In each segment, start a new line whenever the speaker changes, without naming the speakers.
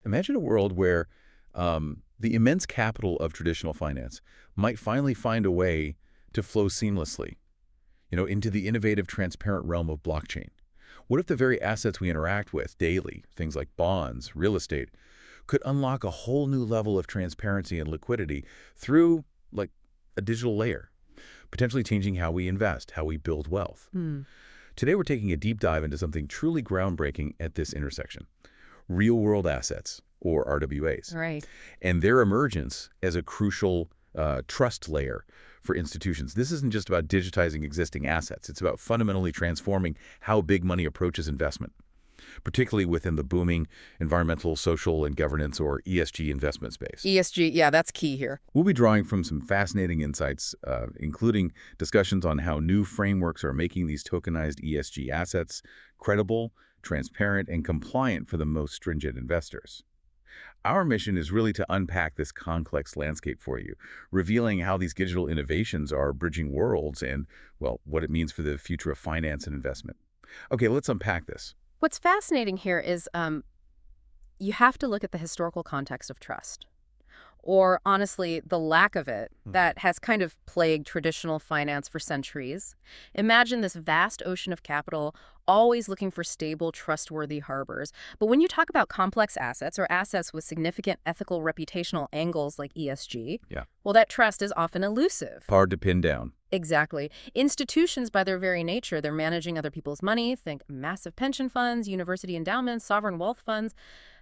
Imagine a world where the immense capital of traditional finance might finally find a way to flow seamlessly, into the innovative, transparent realm of blockchain. What if the very assets we interact with daily, things like bonds, real estate, could unlock a whole new level of transparency and liquidity through, like, a digital layer, potentially changing how we invest, how we build wealth? Today, we're taking a deep dive into something truly groundbreaking at this intersection: real-world assets, or RWAs,
Right.
and their emergence as a crucial trust layer for institutions. This isn't just about digitizing existing assets. It's about fundamentally transforming how big money approaches investment, particularly within the booming environmental, social, and governance, or ESG, investment space.
ESG, yeah, that's key here.
We'll be drawing from some fascinating insights, including discussions on how new frameworks are making these tokenized ESG assets credible, transparent, and compliant for the most stringent investors. Our mission is really to unpack this complex landscape for you, revealing how these digital innovations are bridging worlds and, well, what it means for the future of finance and investment. Okay, let's unpack this.
What's fascinating here is you have to look at the historical context of trust, or honestly, the lack of it that has kind of plagued traditional finance for centuries. Imagine this vast ocean of capital, always looking for stable, trustworthy harbors. But when you talk about complex assets or assets with significant ethical, reputational angles like ESG,
Yeah.
well, that trust is often elusive.
Hard to pin down.
Exactly. Institutions, by their very nature, they're managing other people's money. Think massive pension funds, university endowments, sovereign wealth funds.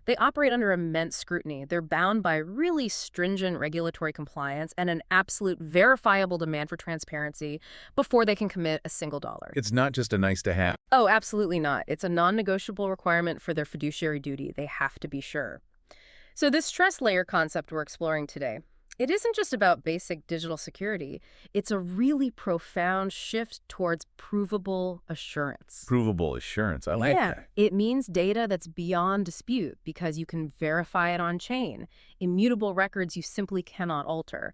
They operate under immense scrutiny. They're bound by really stringent regulatory compliance and an absolute verifiable demand for transparency before they can commit a single dollar.
It's not just a nice to have.
Oh, absolutely not. It's a non-negotiable requirement for their fiduciary duty. They have to be sure. So this trust layer concept we're exploring today, it isn't just about basic digital security. It's a really profound shift towards provable assurance.
Provable assurance. I like that.
It means data that's beyond dispute because you can verify it on chain. Immutable records you simply cannot alter.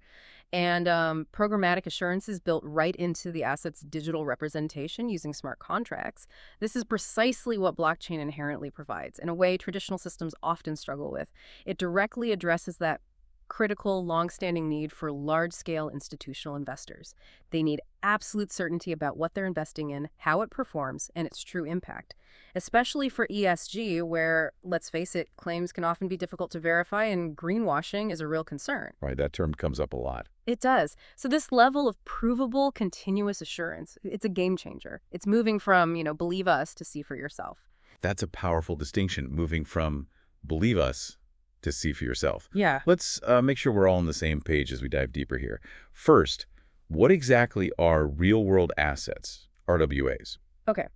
And programmatic assurance is built right into the asset's digital representation using smart contracts. This is precisely what blockchain inherently provides, in a way traditional systems often struggle with. It directly addresses that critical, long-standing need for large-scale institutional investors. They need absolute certainty about what they're investing in, how it performs, and its true impact. Especially for ESG, where, let's face it, claims can often be difficult to verify and greenwashing is a real concern.
Right, that term comes up a lot.
It does. So this level of provable, continuous assurance, it's a game changer. It's moving from, believe us to see for yourself.
That's a powerful distinction, moving from believe us to see for yourself.
Yeah.
Let's make sure we're all on the same page as we dive deeper here. First, what exactly are real-world assets, RWAs?
Okay.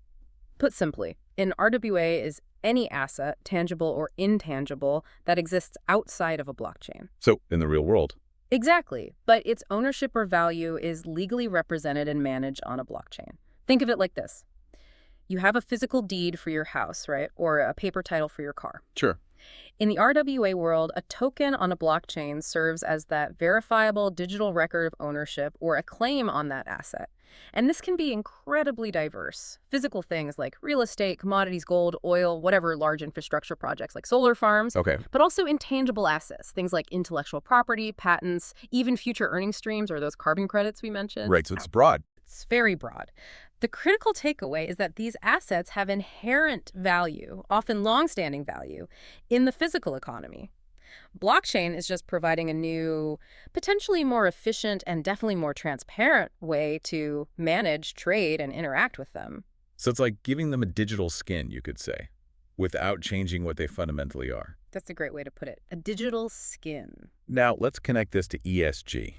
Put simply, an RWA is any asset, tangible or intangible, that exists outside of a blockchain.
So, in the real world.
Exactly. But its ownership or value is legally represented and managed on a blockchain. Think of it like this. You have a physical deed for your house, right? Or a paper title for your car.
Sure.
In the RWA world, a token on a blockchain serves as that verifiable digital record of ownership or a claim on that asset. And this can be incredibly diverse. Physical things like real estate, commodities, gold, oil, whatever large infrastructure projects like solar farms.
Okay.
But also intangible assets, things like intellectual property, patents, even future earning streams or those carbon credits we mentioned.
Right, so it's broad.
It's very broad. The critical takeaway is that these assets have inherent value, often long-standing value, in the physical economy. Blockchain is just providing a new, potentially more efficient and definitely more transparent way to manage, trade, and interact with them.
So it's like giving them a digital skin, you could say, without changing what they fundamentally are.
That's a great way to put it. A digital skin.
Now, let's connect this to ESG.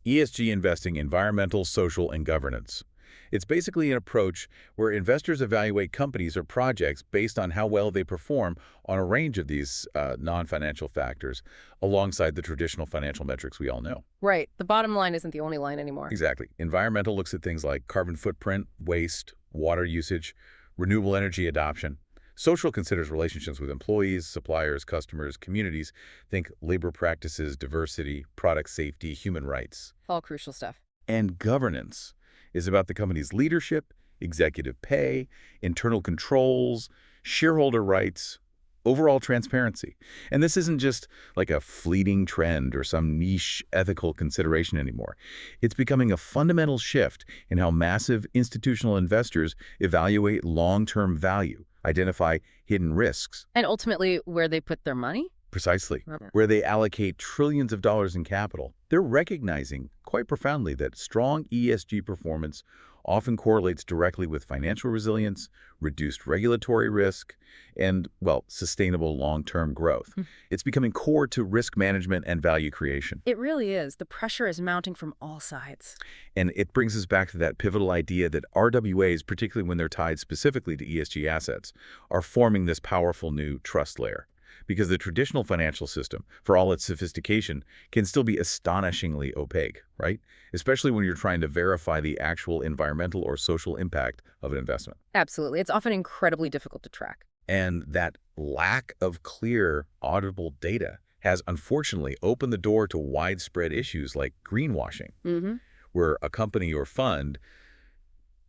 ESG investing, environmental, social, and governance. It's basically an approach where investors evaluate companies or projects based on how well they perform on a range of these non-financial factors alongside the traditional financial metrics we all know.
Right. The bottom line isn't the only line anymore.
Exactly. Environmental looks at things like carbon footprint, waste, water usage, renewable energy adoption. Social considers relationships with employees, suppliers, customers, communities. Think labor practices, diversity, product safety, human rights.
All crucial stuff.
And governance is about the company's leadership, executive pay, internal controls, shareholder rights, overall transparency. And this isn't just like a fleeting trend or some niche ethical consideration anymore. It's becoming a fundamental shift in how massive institutional investors evaluate long-term value, identify hidden risks.
And ultimately, where they put their money?
Precisely.
Okay.
Where they allocate trillions of dollars in capital, they're recognizing quite profoundly that strong ESG performance often correlates directly with financial resilience, reduced regulatory risk, and, well, sustainable long-term growth. It's becoming core to risk management and value creation.
It really is. The pressure is mounting from all sides.
And it brings us back to that pivotal idea that RWAs, particularly when they're tied specifically to ESG assets, are forming this powerful new trust layer. Because the traditional financial system, for all its sophistication, can still be astonishingly opaque, right? Especially when you're trying to verify the actual environmental or social impact of an investment.
Absolutely. It's often incredibly difficult to track.
And that lack of clear, auditable data has unfortunately opened the door to widespread issues like greenwashing, where a company or fund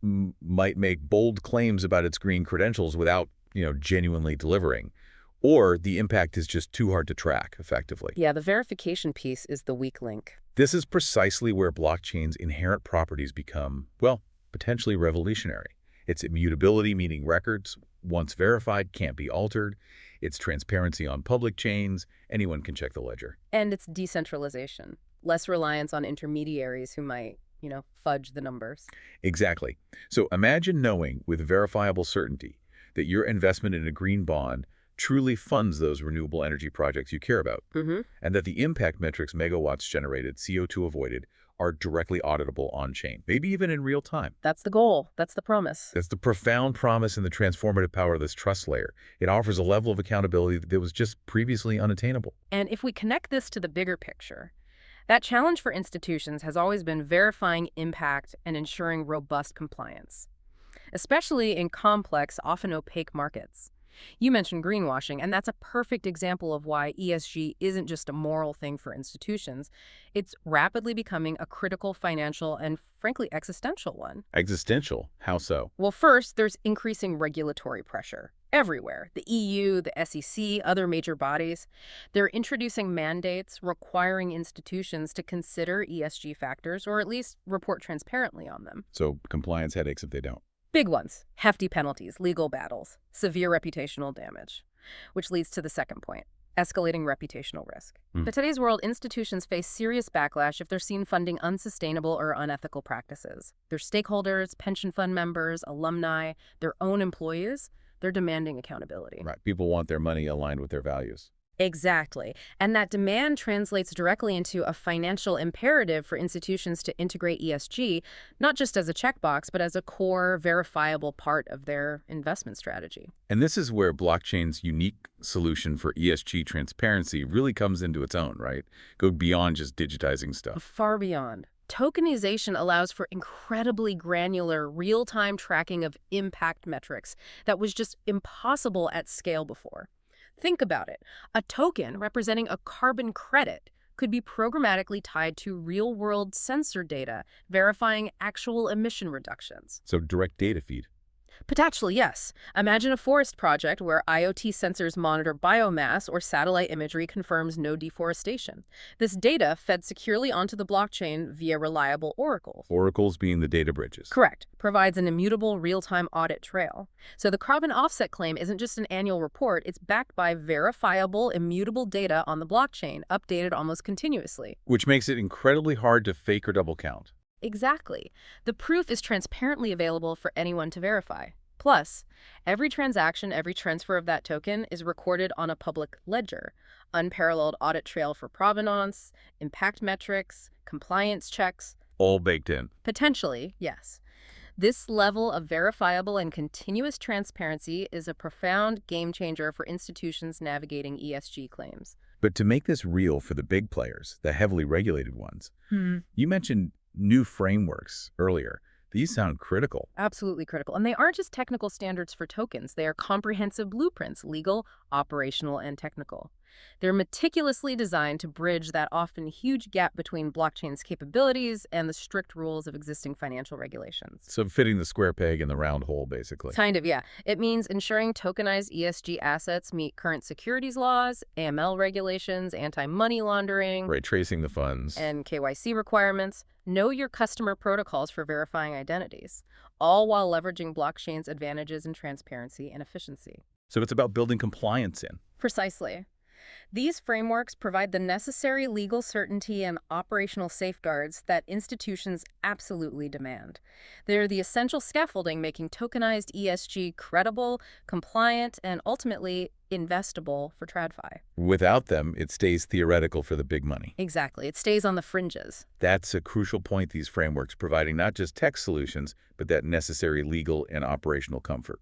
might make bold claims about its green credentials without, genuinely delivering. Or the impact is just too hard to track effectively.
Yeah, the verification piece is the weak link.
This is precisely where blockchain's inherent properties become, well, potentially revolutionary. Its immutability, meaning records, once verified, can't be altered. Its transparency on public chains, anyone can check the ledger.
And its decentralization, less reliance on intermediaries who might, fudge the numbers.
Exactly. So imagine knowing with verifiable certainty that your investment in a green bond truly funds those renewable energy projects you care about, and that the impact metrics, megawatts generated, CO2 avoided, are directly auditable on-chain, maybe even in real time.
That's the goal. That's the promise.
That's the profound promise and the transformative power of this trust layer. It offers a level of accountability that was just previously unattainable.
And if we connect this to the bigger picture, that challenge for institutions has always been verifying impact and ensuring robust compliance, especially in complex, often opaque markets. You mentioned greenwashing, and that's a perfect example of why ESG isn't just a moral thing for institutions. It's rapidly becoming a critical financial and, frankly, existential one.
Existential? How so?
Well, first, there's increasing regulatory pressure everywhere. The EU, the SEC, other major bodies, they're introducing mandates requiring institutions to consider ESG factors or at least report transparently on them.
So compliance headaches if they don't.
Big ones, hefty penalties, legal battles, severe reputational damage, which leads to the second point, escalating reputational risk. In today's world, institutions face serious backlash if they're seen funding unsustainable or unethical practices. Their stakeholders, pension fund members, alumni, their own employees, they're demanding accountability.
Right. People want their money aligned with their values.
Exactly. And that demand translates directly into a financial imperative for institutions to integrate ESG, not just as a checkbox, but as a core, verifiable part of their investment strategy.
And this is where blockchain's unique solution for ESG transparency really comes into its own, right? Go beyond just digitizing stuff.
Far beyond. Tokenization allows for incredibly granular, real-time tracking of impact metrics that was just impossible at scale before. Think about it. A token representing a carbon credit could be programmatically tied to real-world sensor data, verifying actual emission reductions.
So direct data feed.
Potentially, yes. Imagine a forest project where IoT sensors monitor biomass or satellite imagery confirms no deforestation. This data fed securely onto the blockchain via reliable oracles.
Oracles being the data bridges.
Correct. Provides an immutable real-time audit trail. So the carbon offset claim isn't just an annual report, it's backed by verifiable, immutable data on the blockchain, updated almost continuously.
Which makes it incredibly hard to fake or double count.
Exactly. The proof is transparently available for anyone to verify. Plus, every transaction, every transfer of that token is recorded on a public ledger. Unparalleled audit trail for provenance, impact metrics, compliance checks.
All baked in.
Potentially, yes. This level of verifiable and continuous transparency is a profound game changer for institutions navigating ESG claims.
But to make this real for the big players, the heavily regulated ones, you mentioned new frameworks earlier. These sound critical.
Absolutely critical. And they aren't just technical standards for tokens. They are comprehensive blueprints, legal, operational, and technical. They're meticulously designed to bridge that often huge gap between blockchain's capabilities and the strict rules of existing financial regulations.
So fitting the square peg in the round hole, basically.
Kind of, yeah. It means ensuring tokenized ESG assets meet current securities laws, AML regulations, anti-money laundering,
Right, tracing the funds.
and KYC requirements. Know your customer protocols for verifying identities, all while leveraging blockchain's advantages in transparency and efficiency.
So it's about building compliance in.
Precisely. These frameworks provide the necessary legal certainty and operational safeguards that institutions absolutely demand. They're the essential scaffolding making tokenized ESG credible, compliant, and ultimately investable for TradFi.
Without them, it stays theoretical for the big money.
Exactly. It stays on the fringes.
That's a crucial point, these frameworks providing not just tech solutions, but that necessary legal and operational comfort.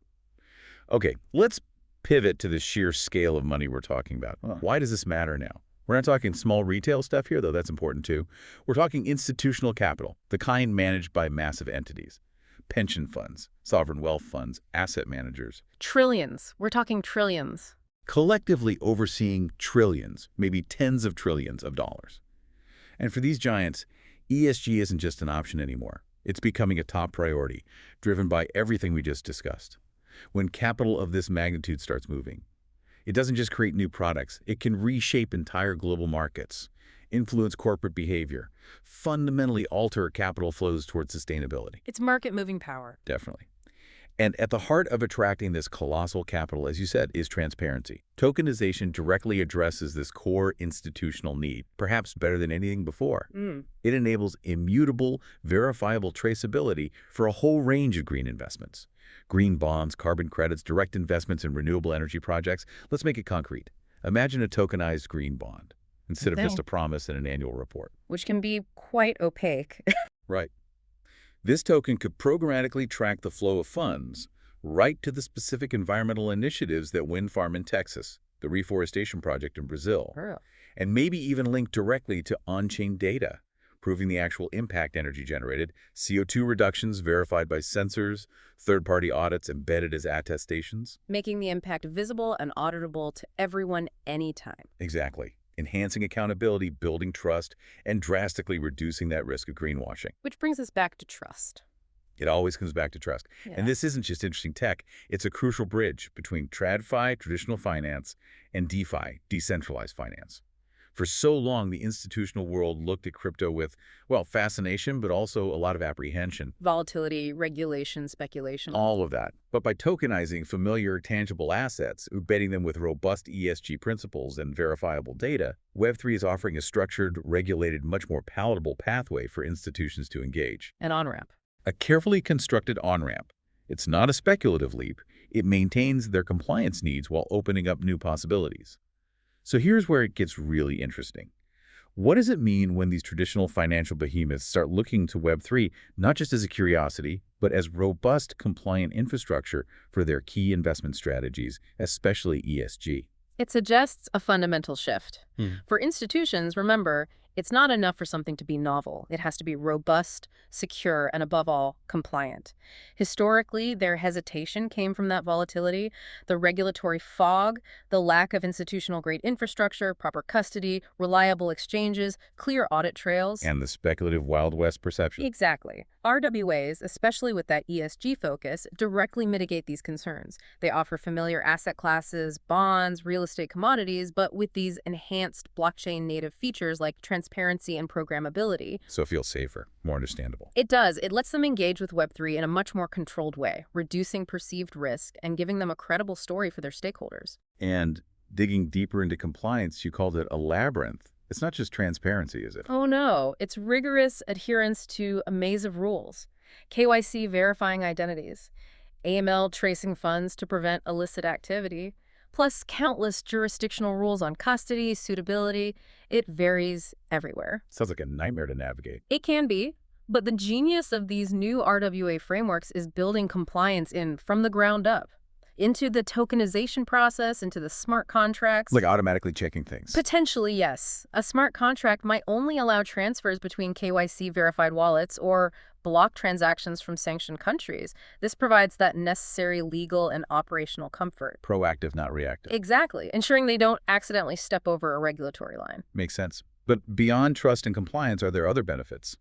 Okay, let's pivot to the sheer scale of money we're talking about. Why does this matter now? We're not talking small retail stuff here, though that's important too. We're talking institutional capital, the kind managed by massive entities. Pension funds, sovereign wealth funds, asset managers.
Trillions. We're talking trillions.
Collectively overseeing trillions, maybe tens of trillions of dollars. And for these giants, ESG isn't just an option anymore. It's becoming a top priority, driven by everything we just discussed. When capital of this magnitude starts moving, it doesn't just create new products, it can reshape entire global markets, influence corporate behavior, fundamentally alter capital flows towards sustainability.
It's market-moving power.
Definitely. And at the heart of attracting this colossal capital, as you said, is transparency. Tokenization directly addresses this core institutional need, perhaps better than anything before. It enables immutable, verifiable traceability for a whole range of green investments. Green bonds, carbon credits, direct investments in renewable energy projects. Let's make it concrete. Imagine a tokenized green bond instead of just a promise in an annual report.
Which can be quite opaque.
Right. This token could programmatically track the flow of funds right to the specific environmental initiatives that wind farm in Texas, the reforestation project in Brazil, and maybe even link directly to on-chain data, proving the actual impact energy generated, CO2 reductions verified by sensors, third-party audits embedded as attestations.
Making the impact visible and auditable to everyone anytime.
Exactly. Enhancing accountability, building trust, and drastically reducing that risk of greenwashing.
Which brings us back to trust.
It always comes back to trust.
Yeah.
And this isn't just interesting tech. It's a crucial bridge between TradFi, traditional finance, and DeFi, decentralized finance. For so long, the institutional world looked at crypto with, well, fascination, but also a lot of apprehension.
Volatility, regulation, speculation.
All of that. But by tokenizing familiar, tangible assets, embedding them with robust ESG principles and verifiable data, Web3 is offering a structured, regulated, much more palatable pathway for institutions to engage.
An on-ramp.
A carefully constructed on-ramp. It's not a speculative leap. It maintains their compliance needs while opening up new possibilities. So here's where it gets really interesting. What does it mean when these traditional financial behemoths start looking to Web3 not just as a curiosity, but as robust, compliant infrastructure for their key investment strategies, especially ESG?
It suggests a fundamental shift. For institutions, remember, it's not enough for something to be novel. It has to be robust, secure, and above all, compliant. Historically, their hesitation came from that volatility, the regulatory fog, the lack of institutional-grade infrastructure, proper custody, reliable exchanges, clear audit trails.
And the speculative Wild West perception.
Exactly. RWAs, especially with that ESG focus, directly mitigate these concerns. They offer familiar asset classes, bonds, real estate commodities, but with these enhanced blockchain-native features like transparency and programmability.
So it feels safer, more understandable.
It does. It lets them engage with Web3 in a much more controlled way, reducing perceived risk and giving them a credible story for their stakeholders.
And digging deeper into compliance, you called it a labyrinth. It's not just transparency, is it?
Oh no, it's rigorous adherence to a maze of rules. KYC verifying identities, AML tracing funds to prevent illicit activity, plus countless jurisdictional rules on custody, suitability. It varies everywhere.
Sounds like a nightmare to navigate.
It can be, but the genius of these new RWA frameworks is building compliance in from the ground up. into the tokenization process, into the smart contracts.
Like automatically checking things.
Potentially, yes. A smart contract might only allow transfers between KYC-verified wallets or block transactions from sanctioned countries. This provides that necessary legal and operational comfort.
Proactive, not reactive.
Exactly, ensuring they don't accidentally step over a regulatory line.
Makes sense. But beyond trust and compliance, are there other benefits?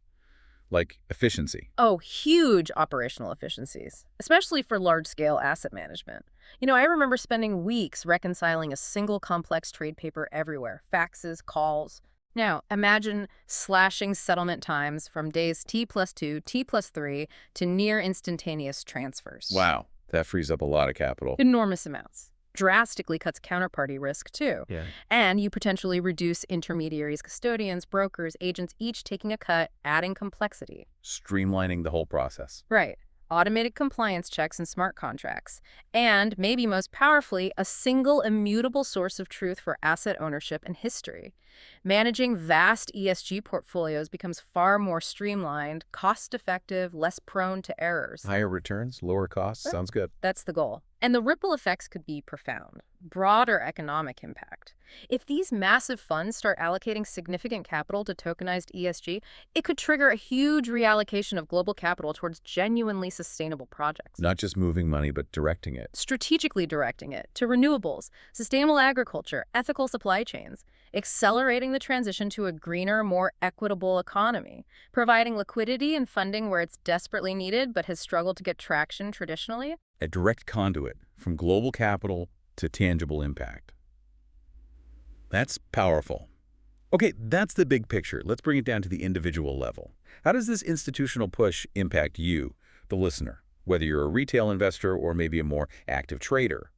Like efficiency?
Oh, huge operational efficiencies, especially for large-scale asset management. I remember spending weeks reconciling a single complex trade paper everywhere, faxes, calls. Now, imagine slashing settlement times from days T+2, T+3 to near instantaneous transfers.
Wow, that frees up a lot of capital.
Enormous amounts. Drastically cuts counterparty risk, too.
Yeah.
And you potentially reduce intermediaries, custodians, brokers, agents, each taking a cut, adding complexity.
Streamlining the whole process.
Right. Automated compliance checks and smart contracts. And, maybe most powerfully, a single immutable source of truth for asset ownership and history. Managing vast ESG portfolios becomes far more streamlined, cost-effective, less prone to errors.
Higher returns, lower costs. Sounds good.
That's the goal. And the ripple effects could be profound. Broader economic impact. If these massive funds start allocating significant capital to tokenized ESG, it could trigger a huge reallocation of global capital towards genuinely sustainable projects.
Not just moving money, but directing it.
Strategically directing it to renewables, sustainable agriculture, ethical supply chains, accelerating the transition to a greener, more equitable economy, providing liquidity and funding where it's desperately needed but has struggled to get traction traditionally.
A direct conduit from global capital to tangible impact. That's powerful. Okay, that's the big picture. Let's bring it down to the individual level. How does this institutional push impact you, the listener, whether you're a retail investor or maybe a more active trader?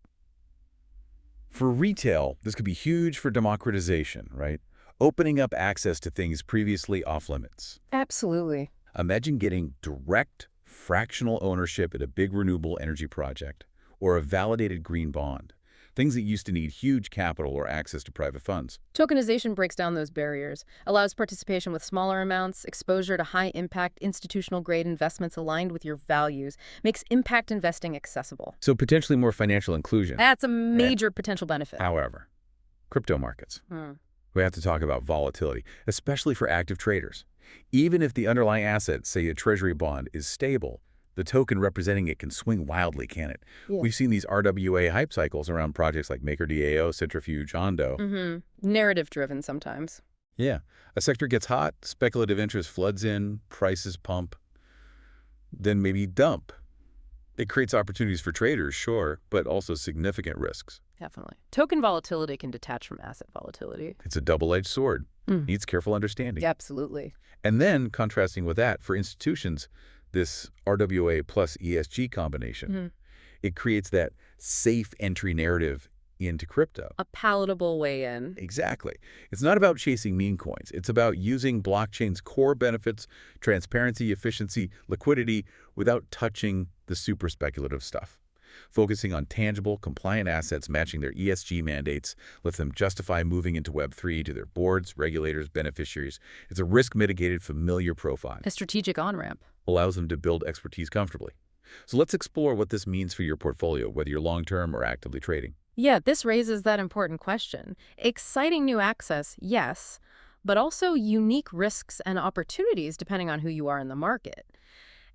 For retail, this could be huge for democratization, right? Opening up access to things previously off limits.
Absolutely.
Imagine getting direct fractional ownership at a big renewable energy project or a validated green bond, things that used to need huge capital or access to private funds.
Tokenization breaks down those barriers, allows participation with smaller amounts, exposure to high-impact institutional-grade investments aligned with your values, makes impact investing accessible.
So potentially more financial inclusion.
That's a major potential benefit.
However, crypto markets. We have to talk about volatility, especially for active traders. Even if the underlying asset, say a treasury bond, is stable, the token representing it can swing wildly, can't it?
Yeah.
We've seen these RWA hype cycles around projects like MakerDAO, Centrifuge, Ondo.
Narrative-driven sometimes.
Yeah. A sector gets hot, speculative interest floods in, prices pump, then maybe dump. It creates opportunities for traders, sure, but also significant risks.
Definitely. Token volatility can detach from asset volatility.
It's a double-edged sword. Needs careful understanding.
Yeah, absolutely.
And then, contrasting with that, for institutions, this RWA plus ESG combination, it creates that safe entry narrative into crypto.
A palatable way in.
Exactly. It's not about chasing meme coins. It's about using blockchain's core benefits, transparency, efficiency, liquidity, without touching the super speculative stuff. Focusing on tangible, compliant assets matching their ESG mandates lets them justify moving into Web3 to their boards, regulators, beneficiaries. It's a risk-mitigated, familiar profile.
A strategic on-ramp.
Allows them to build expertise comfortably. So let's explore what this means for your portfolio, whether you're long-term or actively trading.
Yeah, this raises that important question. Exciting new access, yes, but also unique risks and opportunities depending on who you are in the market.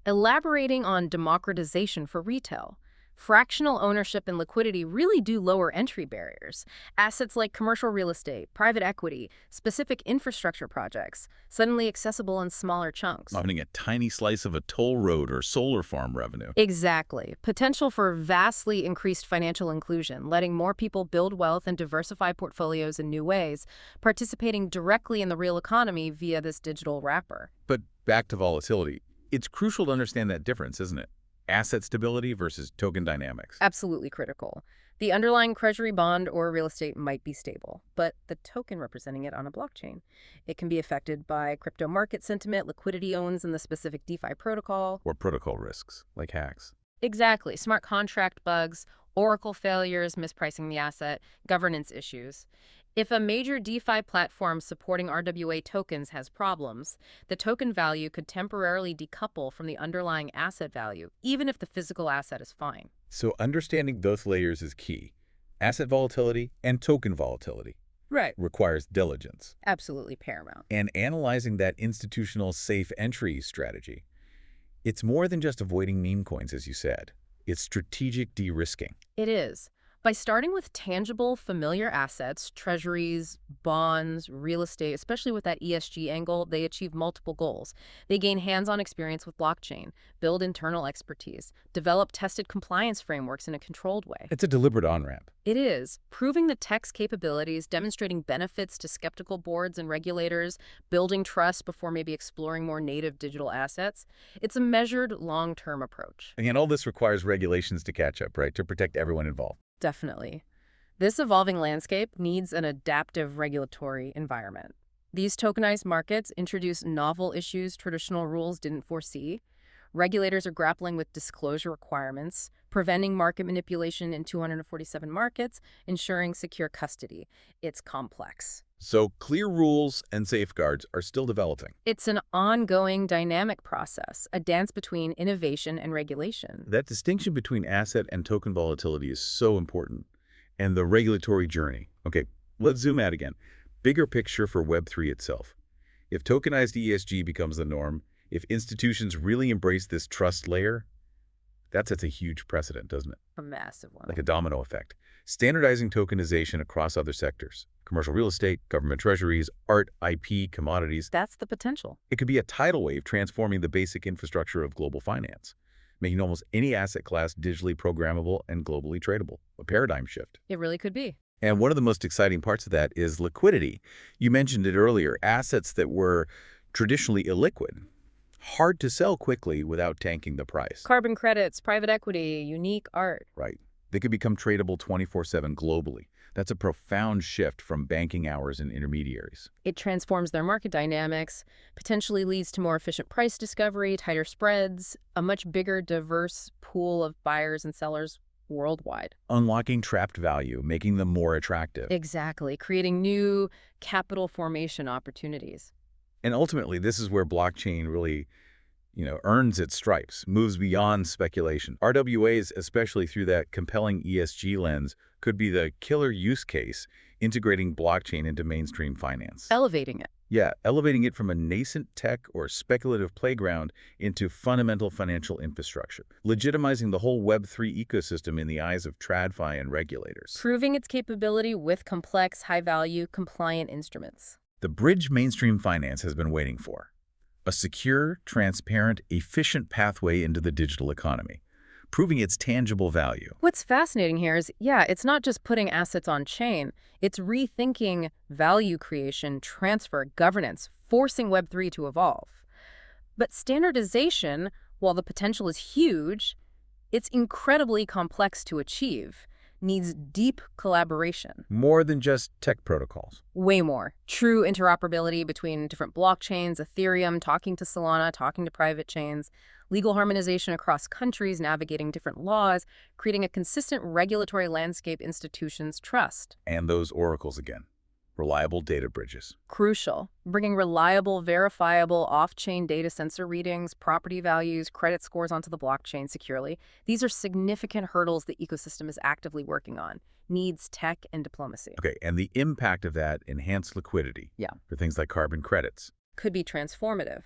Elaborating on democratization for retail. Fractional ownership and liquidity really do lower entry barriers. Assets like commercial real estate, private equity, specific infrastructure projects, suddenly accessible in smaller chunks.
Owning a tiny slice of a toll road or solar farm revenue.
Exactly. Potential for vastly increased financial inclusion, letting more people build wealth and diversify portfolios in new ways, participating directly in the real economy via this digital wrapper.
But back to volatility. It's crucial to understand that difference, isn't it? Asset stability versus token dynamics.
Absolutely critical. The underlying treasury bond or real estate might be stable, but the token representing it on a blockchain. It can be affected by crypto market sentiment, liquidity owns in the specific DeFi protocol.
Or protocol risks, like hacks.
Exactly. Smart contract bugs, Oracle failures, mispricing the asset, governance issues. If a major DeFi platform supporting RWA tokens has problems, the token value could temporarily decouple from the underlying asset value, even if the physical asset is fine.
So understanding both layers is key. Asset volatility and token volatility
Right.
requires diligence.
Absolutely paramount.
And analyzing that institutional safe entry strategy, it's more than just avoiding meme coins, as you said. It's strategic de-risking.
It is. By starting with tangible, familiar assets, treasuries, bonds, real estate, especially with that ESG angle, they achieve multiple goals. They gain hands-on experience with blockchain, build internal expertise, develop tested compliance frameworks in a controlled way.
It's a deliberate on-ramp.
It is, proving the tech's capabilities, demonstrating benefits to skeptical boards and regulators, building trust before maybe exploring more native digital assets. It's a measured, long-term approach.
And all this requires regulations to catch up, right, to protect everyone involved.
Definitely. This evolving landscape needs an adaptive regulatory environment. These tokenized markets introduce novel issues traditional rules didn't foresee. Regulators are grappling with disclosure requirements, preventing market manipulation in 247 markets, ensuring secure custody. It's complex.
So clear rules and safeguards are still developing.
It's an ongoing, dynamic process, a dance between innovation and regulation.
That distinction between asset and token volatility is so important. And the regulatory journey. Okay, let's zoom out again. Bigger picture for Web3 itself. If tokenized ESG becomes the norm, if institutions really embrace this trust layer, that sets a huge precedent, doesn't it?
A massive one.
Like a domino effect. Standardizing tokenization across other sectors. Commercial real estate, government treasuries, art, IP, commodities.
That's the potential.
It could be a tidal wave transforming the basic infrastructure of global finance, making almost any asset class digitally programmable and globally tradable. A paradigm shift.
It really could be.
And one of the most exciting parts of that is liquidity. You mentioned it earlier, assets that were traditionally illiquid. Hard to sell quickly without tanking the price.
Carbon credits, private equity, unique art.
Right. They could become tradable 24/7 globally. That's a profound shift from banking hours and intermediaries.
It transforms their market dynamics, potentially leads to more efficient price discovery, tighter spreads, a much bigger, diverse pool of buyers and sellers worldwide.
Unlocking trapped value, making them more attractive.
Exactly, creating new capital formation opportunities.
And ultimately, this is where blockchain really, earns its stripes, moves beyond speculation. RWAs, especially through that compelling ESG lens, could be the killer use case, integrating blockchain into mainstream finance.
Elevating it.
Yeah, elevating it from a nascent tech or speculative playground into fundamental financial infrastructure, legitimizing the whole Web3 ecosystem in the eyes of TradFi and regulators.
Proving its capability with complex, high-value, compliant instruments.
The bridge mainstream finance has been waiting for. A secure, transparent, efficient pathway into the digital economy, proving its tangible value.
What's fascinating here is, it's not just putting assets on chain, it's rethinking value creation, transfer, governance, forcing Web3 to evolve. But standardization, while the potential is huge, it's incredibly complex to achieve. Needs deep collaboration.
More than just tech protocols.
Way more. True interoperability between different blockchains, Ethereum, talking to Solana, talking to private chains, legal harmonization across countries, navigating different laws, creating a consistent regulatory landscape institutions trust.
And those oracles again. Reliable data bridges.
Crucial. Bringing reliable, verifiable, off-chain data sensor readings, property values, credit scores onto the blockchain securely. These are significant hurdles the ecosystem is actively working on. Needs tech and diplomacy.
Okay, and the impact of that enhanced liquidity.
Yeah.
For things like carbon credits.
Could be transformative.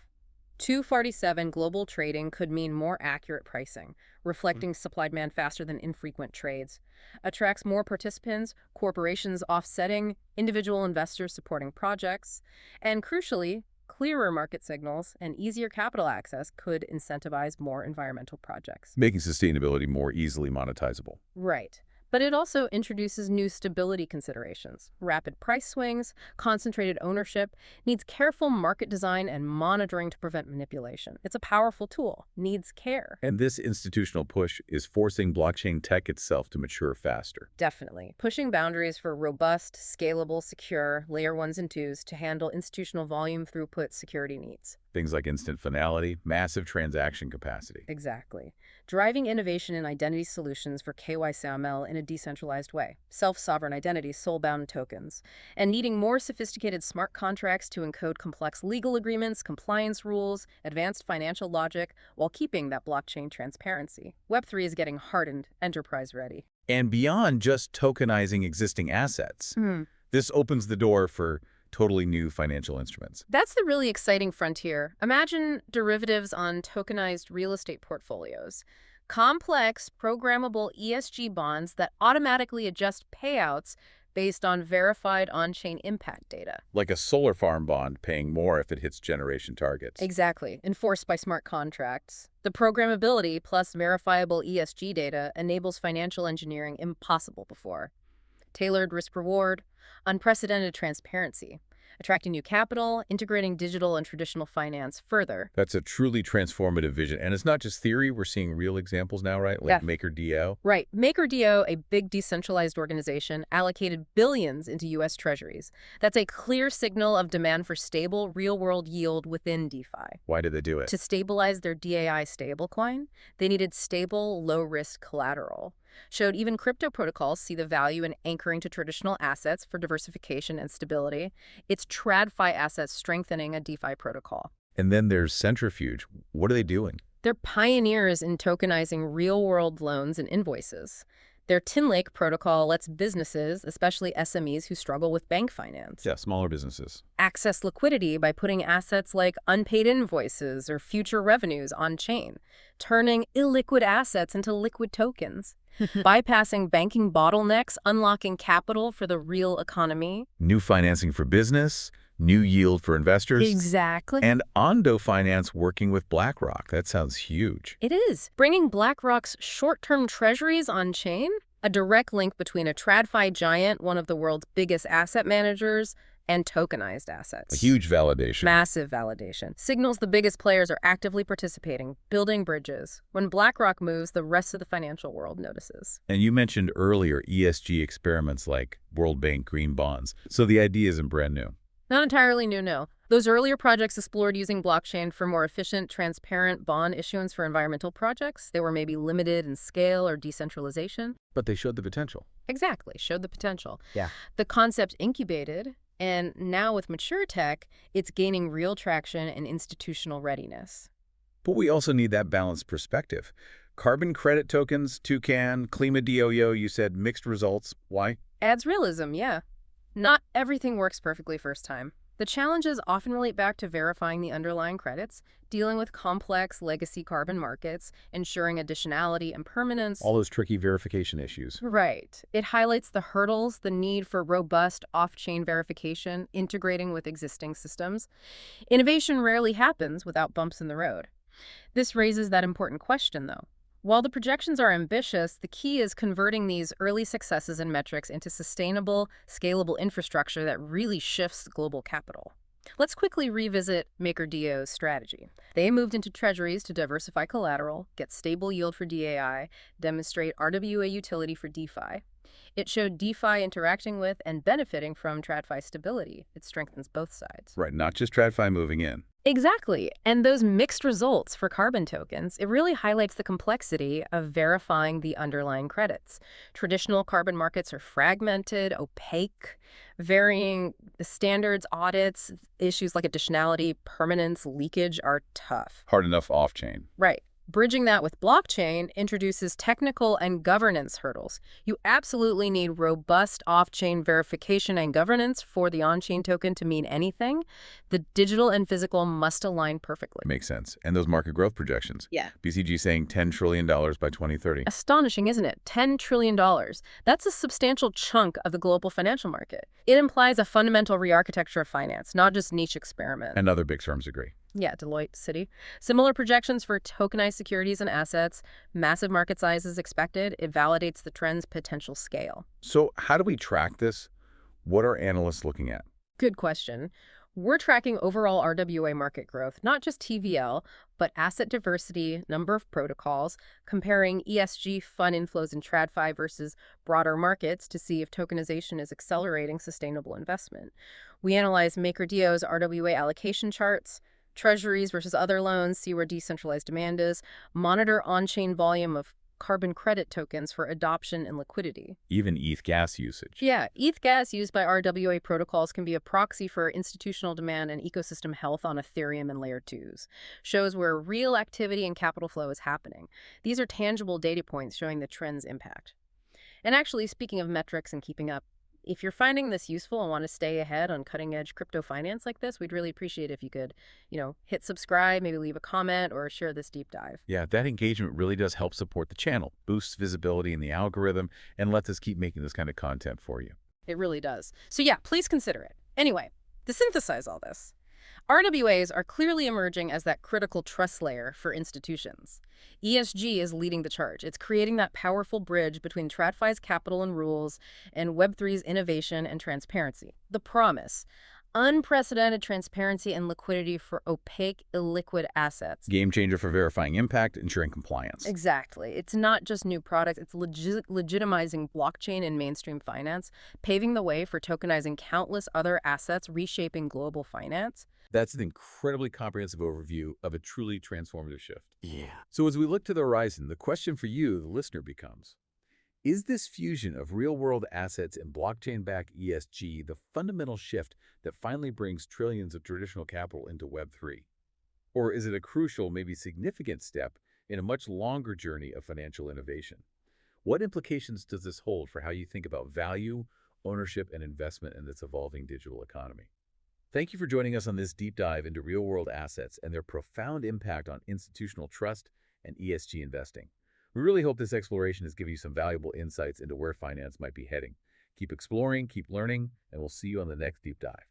247 global trading could mean more accurate pricing, reflecting supply-demand faster than infrequent trades. Attracts more participants, corporations offsetting, individual investors supporting projects, and crucially, clearer market signals and easier capital access could incentivize more environmental projects.
Making sustainability more easily monetizable.
Right. But it also introduces new stability considerations. Rapid price swings, concentrated ownership, needs careful market design and monitoring to prevent manipulation. It's a powerful tool, needs care.
And this institutional push is forcing blockchain tech itself to mature faster.
Definitely. Pushing boundaries for robust, scalable, secure, layer 1s and 2s to handle institutional volume throughput security needs.
Things like instant finality, massive transaction capacity.
Exactly. Driving innovation in identity solutions for KYC/AML in a decentralized way, self-sovereign identities, soul-bound tokens, and needing more sophisticated smart contracts to encode complex legal agreements, compliance rules, advanced financial logic, while keeping that blockchain transparency. Web3 is getting hardened, enterprise-ready.
And beyond just tokenizing existing assets, this opens the door for totally new financial instruments.
That's the really exciting frontier. Imagine derivatives on tokenized real estate portfolios. Complex, programmable ESG bonds that automatically adjust payouts based on verified on-chain impact data.
Like a solar farm bond paying more if it hits generation targets.
Exactly, enforced by smart contracts. The programmability plus verifiable ESG data enables financial engineering impossible before. Tailored risk-reward, unprecedented transparency, attracting new capital, integrating digital and traditional finance further.
That's a truly transformative vision. And it's not just theory. We're seeing real examples now, right? Like MakerDAO.
Right. MakerDAO, a big decentralized organization, allocated billions into U.S. treasuries. That's a clear signal of demand for stable, real-world yield within DeFi.
Why did they do it?
To stabilize their DAI stablecoin, they needed stable, low-risk collateral. Showed even crypto protocols see the value in anchoring to traditional assets for diversification and stability. It's TradFi assets strengthening a DeFi protocol.
And then there's Centrifuge. What are they doing?
They're pioneers in tokenizing real-world loans and invoices. Their Tin Lake protocol lets businesses, especially SMEs who struggle with bank finance,
Yeah, smaller businesses.
access liquidity by putting assets like unpaid invoices or future revenues on-chain, turning illiquid assets into liquid tokens. Bypassing banking bottlenecks, unlocking capital for the real economy.
New financing for business, new yield for investors.
Exactly.
And Ondo Finance working with BlackRock. That sounds huge.
It is. Bringing BlackRock's short-term treasuries on-chain, a direct link between a TradFi giant, one of the world's biggest asset managers, and tokenized assets.
A huge validation.
Massive validation. Signals the biggest players are actively participating, building bridges. When BlackRock moves, the rest of the financial world notices.
And you mentioned earlier ESG experiments like World Bank green bonds. So the idea isn't brand new.
Not entirely new, no. Those earlier projects explored using blockchain for more efficient, transparent bond issuance for environmental projects. They were maybe limited in scale or decentralization.
But they showed the potential.
Exactly, showed the potential.
Yeah.
The concept incubated, and now with mature tech, it's gaining real traction and institutional readiness.
But we also need that balanced perspective. Carbon credit tokens, Toucan, Klima you said mixed results. Why?
Adds realism, yeah. Not everything works perfectly first time. The challenges often relate back to verifying the underlying credits, dealing with complex legacy carbon markets, ensuring additionality and permanence.
All those tricky verification issues.
Right. It highlights the hurdles, the need for robust off-chain verification, integrating with existing systems. Innovation rarely happens without bumps in the road. This raises that important question, though. While the projections are ambitious, the key is converting these early successes and metrics into sustainable, scalable infrastructure that really shifts global capital. Let's quickly revisit MakerDAO's strategy. They moved into treasuries to diversify collateral, get stable yield for DAI, demonstrate RWA utility for DeFi. It showed DeFi interacting with and benefiting from TradFi stability. It strengthens both sides.
Right, not just TradFi moving in.
Exactly. And those mixed results for carbon tokens, it really highlights the complexity of verifying the underlying credits. Traditional carbon markets are fragmented, opaque, varying standards, audits, issues like additionality, permanence, leakage are tough.
Hard enough off-chain.
Right. Bridging that with blockchain introduces technical and governance hurdles. You absolutely need robust off-chain verification and governance for the on-chain token to mean anything. The digital and physical must align perfectly.
Makes sense. And those market growth projections.
Yeah.
BCG saying $10 trillion by 2030.
Astonishing, isn't it? $10 trillion. That's a substantial chunk of the global financial market. It implies a fundamental re-architecture of finance, not just niche experiment.
And other big firms agree.
Yeah, Deloitte City. Similar projections for tokenized securities and assets. Massive market sizes expected. It validates the trend's potential scale.
So how do we track this? What are analysts looking at?
Good question. We're tracking overall RWA market growth, not just TVL, but asset diversity, number of protocols, comparing ESG fund inflows in TradFi versus broader markets to see if tokenization is accelerating sustainable investment. We analyze MakerDAO's RWA allocation charts, Treasuries versus other loans, see where decentralized demand is. Monitor on-chain volume of carbon credit tokens for adoption and liquidity.
Even ETH gas usage.
Yeah, ETH gas used by RWA protocols can be a proxy for institutional demand and ecosystem health on Ethereum and Layer 2s. Shows where real activity and capital flow is happening. These are tangible data points showing the trend's impact. And actually, speaking of metrics and keeping up, if you're finding this useful and want to stay ahead on cutting-edge crypto finance like this, we'd really appreciate if you could, hit subscribe, maybe leave a comment, or share this deep dive.
Yeah, that engagement really does help support the channel, boosts visibility in the algorithm, and lets us keep making this kind of content for you.
It really does. So yeah, please consider it. Anyway, to synthesize all this, RWAs are clearly emerging as that critical trust layer for institutions. ESG is leading the charge. It's creating that powerful bridge between TradFi's capital and rules and Web3's innovation and transparency. The promise: unprecedented transparency and liquidity for opaque, illiquid assets.
Game changer for verifying impact, ensuring compliance.
Exactly. It's not just new products, it's legitimizing blockchain in mainstream finance, paving the way for tokenizing countless other assets, reshaping global finance.
That's an incredibly comprehensive overview of a truly transformative shift.
Yeah.
So as we look to the horizon, the question for you, the listener, becomes, is this fusion of real-world assets and blockchain-backed ESG the fundamental shift that finally brings trillions of traditional capital into Web3? Or is it a crucial, maybe significant step in a much longer journey of financial innovation? What implications does this hold for how you think about value, ownership, and investment in this evolving digital economy? Thank you for joining us on this deep dive into real-world assets and their profound impact on institutional trust and ESG investing. We really hope this exploration has given you some valuable insights into where finance might be heading. Keep exploring, keep learning, and we'll see you on the next deep dive.